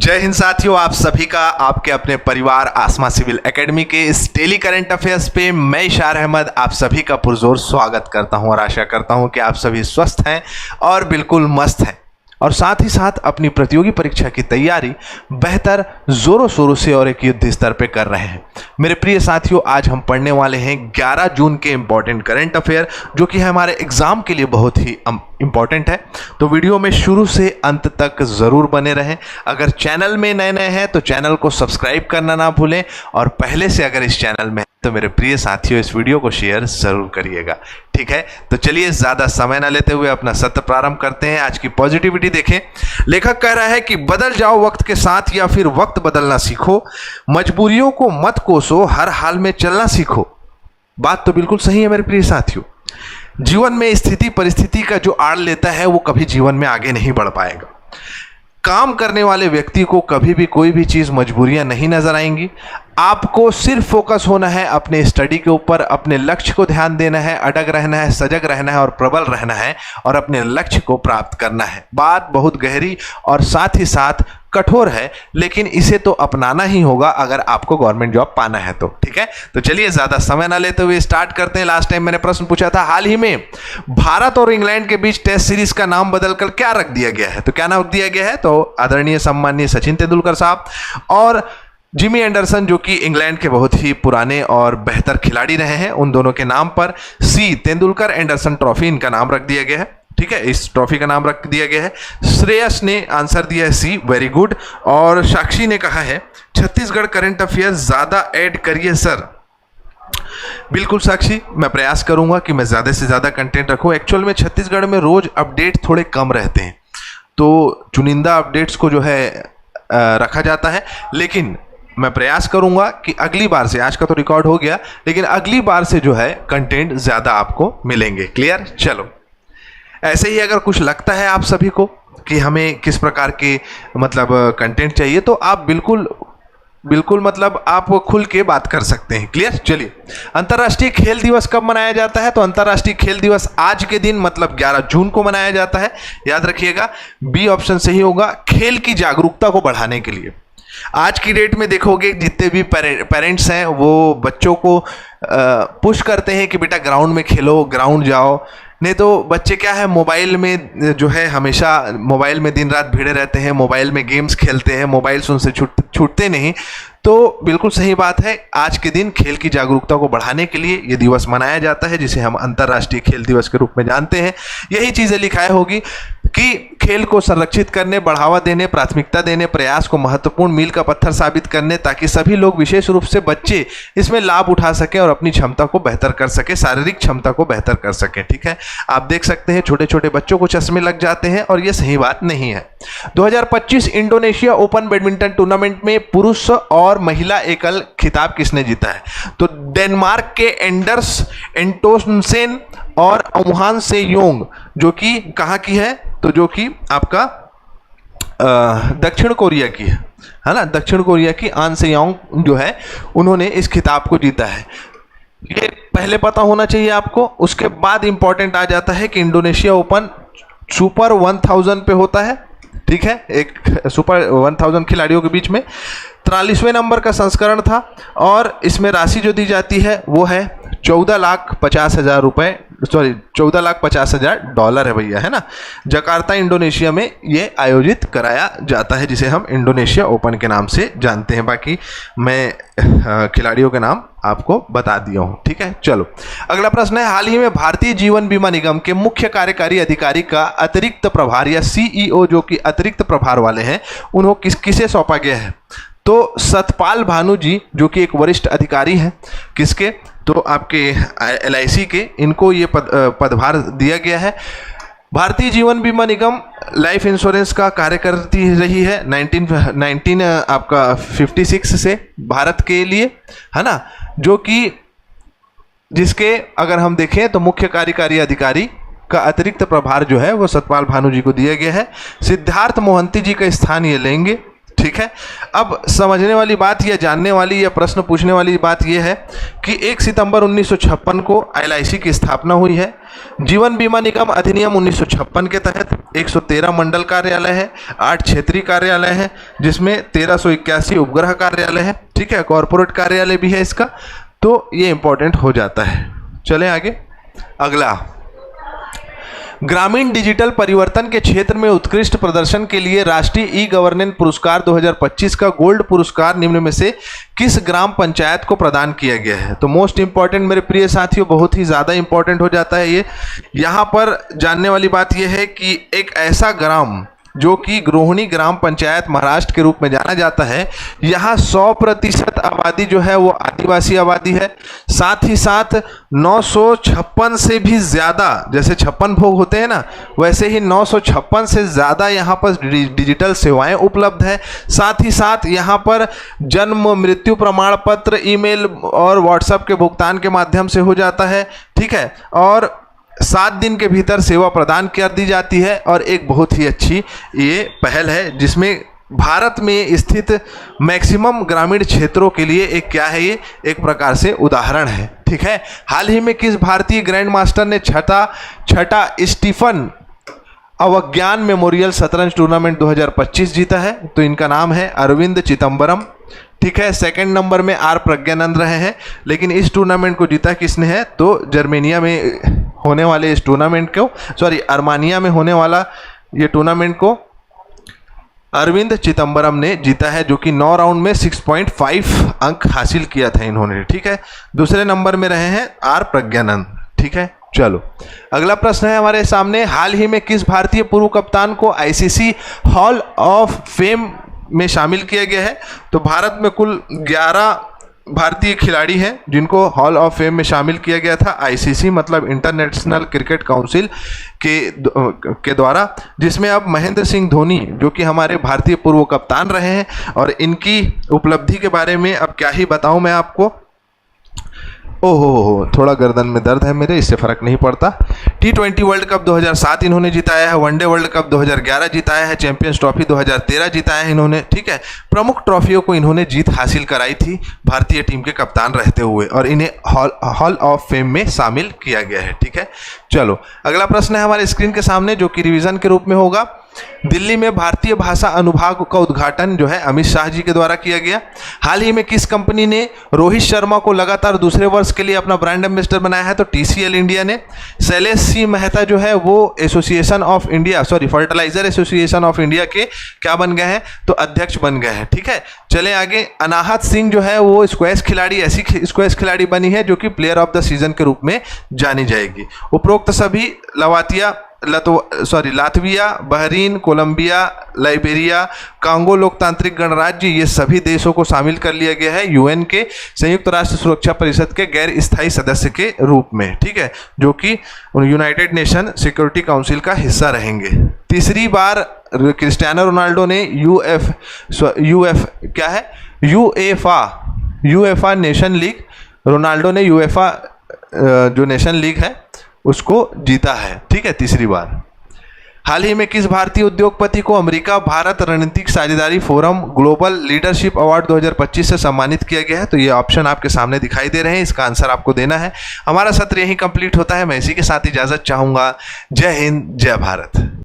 जय हिंद साथियों, आप सभी का आपके अपने परिवार आसमा सिविल एकेडमी के इस डेली करंट अफेयर्स पे मैं इशार अहमद आप सभी का पुरजोर स्वागत करता हूं और आशा करता हूं कि आप सभी स्वस्थ हैं और बिल्कुल मस्त हैं और साथ ही साथ अपनी प्रतियोगी परीक्षा की तैयारी बेहतर जोरों शोरों से और एक युद्ध स्तर पे कर रहे हैं। मेरे प्रिय साथियों, आज हम पढ़ने वाले हैं 11 जून के इंपॉर्टेंट करंट अफेयर जो कि हमारे एग्जाम के लिए बहुत ही इंपॉर्टेंट है। तो वीडियो में शुरू से अंत तक जरूर बने रहें। अगर चैनल में नए हैं तो चैनल को सब्सक्राइब करना ना भूलें और पहले से अगर इस चैनल में तो मेरे प्रिय साथियों इस वीडियो को शेयर जरूर करिएगा। ठीक है, तो चलिए ज्यादा समय ना लेते हुए अपना सत्र प्रारंभ करते हैं। आज की पॉजिटिविटी देखें। लेखक कह रहा है कि बदल जाओ वक्त के साथ या फिर वक्त बदलना सीखो, मजबूरियों को मत कोसो, हर हाल में चलना सीखो। बात तो बिल्कुल सही है मेरे प्रिय साथियों। जीवन में स्थिति परिस्थिति का जो आड़ लेता है वो कभी जीवन में आगे नहीं बढ़ पाएगा। काम करने वाले व्यक्ति को कभी भी कोई भी चीज़ मजबूरियां नहीं नजर आएंगी। आपको सिर्फ फोकस होना है अपने स्टडी के ऊपर, अपने लक्ष्य को ध्यान देना है, अडग रहना है, सजग रहना है और प्रबल रहना है और अपने लक्ष्य को प्राप्त करना है। बात बहुत गहरी और साथ ही साथ कठोर है, लेकिन इसे तो अपनाना ही होगा अगर आपको गवर्नमेंट जॉब पाना है तो। ठीक है, तो चलिए ज्यादा समय ना लेते हुए स्टार्ट करते हैं। लास्ट टाइम मैंने प्रश्न पूछा था, हाल ही में भारत और इंग्लैंड के बीच टेस्ट सीरीज का नाम बदलकर क्या रख दिया गया है? तो क्या नाम दिया गया है? तो आदरणीय सम्माननीय सचिन तेंदुलकर साहब और जिमी एंडरसन जो कि इंग्लैंड के बहुत ही पुराने और बेहतर खिलाड़ी रहे हैं, उन दोनों के नाम पर सी तेंदुलकर एंडरसन ट्रॉफी इनका नाम रख दिया गया है। ठीक है, इस ट्रॉफी का नाम रख दिया गया है। श्रेयस ने आंसर दिया है सी, वेरी गुड। और साक्षी ने कहा है छत्तीसगढ़ करंट अफेयर ज्यादा ऐड करिए सर। बिल्कुल साक्षी, मैं प्रयास करूंगा कि मैं ज्यादा से ज्यादा कंटेंट रखूं। एक्चुअल में छत्तीसगढ़ में रोज अपडेट थोड़े कम रहते हैं तो चुनिंदा अपडेट्स को जो है रखा जाता है, लेकिन मैं प्रयास करूंगा कि अगली बार से, आज का तो रिकॉर्ड हो गया, लेकिन अगली बार से जो है कंटेंट ज्यादा आपको मिलेंगे। क्लियर? चलो, ऐसे ही अगर कुछ लगता है आप सभी को कि हमें किस प्रकार के मतलब कंटेंट चाहिए तो आप बिल्कुल मतलब आप खुल के बात कर सकते हैं। क्लियर? चलिए, अंतर्राष्ट्रीय खेल दिवस कब मनाया जाता है? तो अंतर्राष्ट्रीय खेल दिवस आज के दिन मतलब 11 जून को मनाया जाता है। याद रखिएगा, बी ऑप्शन सही होगा, खेल की जागरूकता को बढ़ाने के लिए। आज की डेट में देखोगे जितने भी पेरेंट्स हैं वो बच्चों को पुश करते हैं कि बेटा ग्राउंड में खेलो, ग्राउंड जाओ। नहीं तो बच्चे क्या है, मोबाइल में जो है हमेशा मोबाइल में दिन रात भिड़े रहते हैं, मोबाइल में गेम्स खेलते हैं, मोबाइल से उनसे छूटते नहीं। तो बिल्कुल सही बात है, आज के दिन खेल की जागरूकता को बढ़ाने के लिए ये दिवस मनाया जाता है जिसे हम अंतर्राष्ट्रीय खेल दिवस के रूप में जानते हैं। यही चीज़ें लिखाई होगी कि खेल को संरक्षित करने, बढ़ावा देने, प्राथमिकता देने, प्रयास को महत्वपूर्ण मील का पत्थर साबित करने ताकि सभी लोग, विशेष रूप से बच्चे, इसमें लाभ उठा सकें और अपनी क्षमता को बेहतर कर सके, शारीरिक क्षमता को बेहतर कर सके। ठीक है, आप देख सकते हैं छोटे छोटे बच्चों को चश्मे लग जाते हैं और ये सही बात नहीं है। 2025 इंडोनेशिया ओपन बैडमिंटन टूर्नामेंट में पुरुष और महिला एकल खिताब किसने जीता है? तो डेनमार्क के एंडर्स एंटोनसेन और अमुहान से योंग, जो कि कहाँ की है? तो जो कि आपका दक्षिण कोरिया की है ना, दक्षिण कोरिया की आन से योंग जो है उन्होंने इस खिताब को जीता है। ये पहले पता होना चाहिए आपको। उसके बाद इंपॉर्टेंट आ जाता है कि इंडोनेशिया ओपन सुपर 1000 पे होता है। ठीक है, एक सुपर 1000 खिलाड़ियों के बीच में 43वें नंबर का संस्करण था और इसमें राशि जो दी जाती है वो है 14,50,000 रुपए, सॉरी 14,50,000 डॉलर है भैया, है ना। जकार्ता इंडोनेशिया में ये आयोजित कराया जाता है जिसे हम इंडोनेशिया ओपन के नाम से जानते हैं। बाकी मैं खिलाड़ियों के नाम आपको बता दिया हूँ। ठीक है, चलो अगला प्रश्न है, हाल ही में भारतीय जीवन बीमा निगम के मुख्य कार्यकारी अधिकारी का अतिरिक्त प्रभार या सीईओ जो कि अतिरिक्त प्रभार वाले हैं उन्हें किसे सौंपा गया है? तो सतपाल भानु जी जो कि एक वरिष्ठ अधिकारी हैं, किसके? तो आपके LIC के, इनको ये पदभार दिया गया है। भारतीय जीवन बीमा निगम लाइफ इंश्योरेंस का कार्य करती रही है 1956 से भारत के लिए, है ना, जो कि जिसके अगर हम देखें तो मुख्य कार्यकारी अधिकारी का अतिरिक्त प्रभार जो है वो सतपाल भानु जी को दिया गया है। सिद्धार्थ मोहंती जी का स्थान ये लेंगे। ठीक है। अब समझने वाली बात या जानने वाली या प्रश्न पूछने वाली बात यह है कि 1 सितंबर 1956 को LIC की स्थापना हुई है। जीवन बीमा निगम अधिनियम 1956 के तहत 113 मंडल कार्यालय है, 8 क्षेत्रीय कार्यालय है, जिसमें 1381 उपग्रह कार्यालय है। ठीक है, कॉरपोरेट कार्यालय भी है इसका, तो ये इंपॉर्टेंट हो जाता है। चलें आगे। अगला, ग्रामीण डिजिटल परिवर्तन के क्षेत्र में उत्कृष्ट प्रदर्शन के लिए राष्ट्रीय ई गवर्नेंस पुरस्कार 2025 का गोल्ड पुरस्कार निम्न में से किस ग्राम पंचायत को प्रदान किया गया है? तो मोस्ट इंपॉर्टेंट मेरे प्रिय साथियों, बहुत ही ज़्यादा इंपॉर्टेंट हो जाता है ये। यहाँ पर जानने वाली बात यह है कि एक ऐसा ग्राम जो कि गृहिणी ग्राम पंचायत महाराष्ट्र के रूप में जाना जाता है, यहाँ 100% आबादी जो है वो आदिवासी आबादी है। साथ ही साथ 956 से भी ज़्यादा, जैसे 56 भोग होते हैं ना, वैसे ही 956 से ज़्यादा यहाँ पर डिजिटल सेवाएं उपलब्ध है। साथ ही साथ यहाँ पर जन्म मृत्यु प्रमाण पत्र ईमेल और व्हाट्सएप के भुगतान के माध्यम से हो जाता है। ठीक है, और 7 दिन के भीतर सेवा प्रदान कर दी जाती है। और एक बहुत ही अच्छी ये पहल है जिसमें भारत में स्थित मैक्सिमम ग्रामीण क्षेत्रों के लिए एक क्या है, ये एक प्रकार से उदाहरण है। ठीक है, हाल ही में किस भारतीय ग्रैंड मास्टर ने छठा स्टीफन अवज्ञान मेमोरियल शतरंज टूर्नामेंट 2025 जीता है? तो इनका नाम है अरविंद चिदम्बरम। ठीक है, सेकंड नंबर में आर प्रज्ञानंद रहे हैं, लेकिन इस टूर्नामेंट को जीता किसने है? तो जर्मेनिया में होने वाले इस टूर्नामेंट को, अर्मानिया में होने वाला ये टूर्नामेंट को अरविंद चिदम्बरम ने जीता है, जो कि 9 राउंड में 6.5 अंक हासिल किया था इन्होंने। ठीक है, दूसरे नंबर में रहे हैं आर प्रज्ञानंद। ठीक है, चलो अगला प्रश्न है हमारे सामने, हाल ही में किस भारतीय पूर्व कप्तान को ICC हॉल ऑफ फेम में शामिल किया गया है? तो भारत में कुल 11 भारतीय खिलाड़ी हैं जिनको हॉल ऑफ फेम में शामिल किया गया था, ICC मतलब इंटरनेशनल क्रिकेट काउंसिल के द्वारा, जिसमें अब महेंद्र सिंह धोनी जो कि हमारे भारतीय पूर्व कप्तान रहे हैं, और इनकी उपलब्धि के बारे में अब क्या ही बताऊं मैं आपको। ओहो, थोड़ा गर्दन में दर्द है मेरे, इससे फ़र्क नहीं पड़ता। T20 वर्ल्ड कप 2007 इन्होंने जिताया है, वनडे वर्ल्ड कप 2011 जिताया है, चैंपियंस ट्रॉफी 2013 जिताया है इन्होंने। ठीक है, प्रमुख ट्रॉफियों को इन्होंने जीत हासिल कराई थी भारतीय टीम के कप्तान रहते हुए, और इन्हें हॉल ऑफ फेम में शामिल किया गया है। ठीक है, चलो अगला प्रश्न है हमारे स्क्रीन के सामने, जो कि रिवीजन के रूप में होगा। दिल्ली में भारतीय भाषा अनुभाग का उद्घाटन जो है अमित शाह जी के द्वारा किया गया। हाल ही में किस कंपनी ने रोहित शर्मा को लगातार दूसरे वर्ष के लिए अपना ब्रांड एम्बेसडर बनाया है? तो TCL इंडिया ने। शैलेश सिंह मेहता जो है वो फर्टिलाइजर एसोसिएशन ऑफ इंडिया के क्या बन गए हैं? तो अध्यक्ष बन गए हैं। ठीक है, चले आगे। अनाहत सिंह जो है वो स्क्वैश खिलाड़ी, ऐसी स्क्वैश खिलाड़ी बनी है जो कि प्लेयर ऑफ द सीजन के रूप में जानी जाएगी। उपरोक्त सभी Latvia, Bahrain, Colombia, Liberia, Congo लोकतांत्रिक गणराज्य, ये सभी देशों को शामिल कर लिया गया है UN के संयुक्त राष्ट्र सुरक्षा परिषद के गैर स्थायी सदस्य के रूप में। ठीक है, जो कि यूनाइटेड नेशन सिक्योरिटी काउंसिल का हिस्सा रहेंगे। तीसरी बार क्रिस्टियानो रोनाल्डो ने UEFA नेशन लीग, रोनाल्डो ने UEFA जो नेशन लीग है उसको जीता है। ठीक है, तीसरी बार। हाल ही में किस भारतीय उद्योगपति को अमेरिका भारत रणनीतिक साझेदारी फोरम ग्लोबल लीडरशिप अवार्ड 2025 से सम्मानित किया गया है? तो ये ऑप्शन आपके सामने दिखाई दे रहे हैं, इसका आंसर आपको देना है। हमारा सत्र यहीं कंप्लीट होता है, मैं इसी के साथ इजाजत चाहूँगा। जय हिंद, जय भारत।